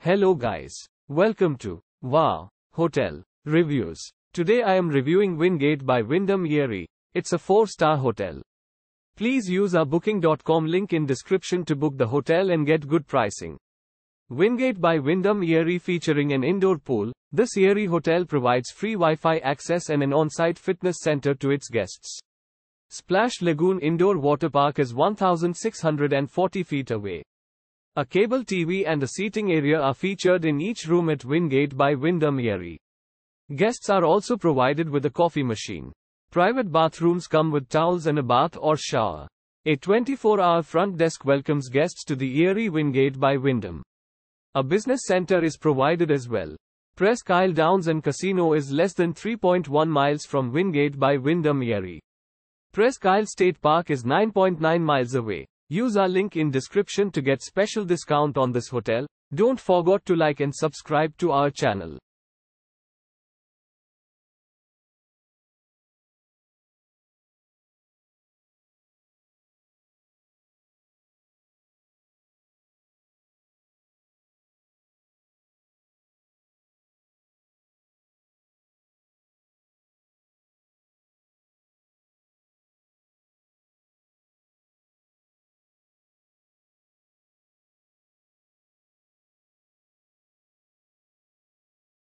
Hello guys. Welcome to Wow Hotel Reviews. Today I am reviewing Wingate by Wyndham Erie. It's a 4-star hotel. Please use our booking.com link in description to book the hotel and get good pricing. Wingate by Wyndham Erie featuring an indoor pool. This Erie hotel provides free Wi-Fi access and an on-site fitness center to its guests. Splash Lagoon Indoor Water Park is 1,640 feet away. A cable TV and a seating area are featured in each room at Wingate by Wyndham Erie. Guests are also provided with a coffee machine. Private bathrooms come with towels and a bath or shower. A 24-hour front desk welcomes guests to the Erie Wingate by Wyndham. A business center is provided as well. Presque Isle Downs and Casino is less than 3.1 miles from Wingate by Wyndham Erie. Presque Isle State Park is 9.9 miles away. Use our link in description to get special discount on this hotel. Don't forget to like and subscribe to our channel.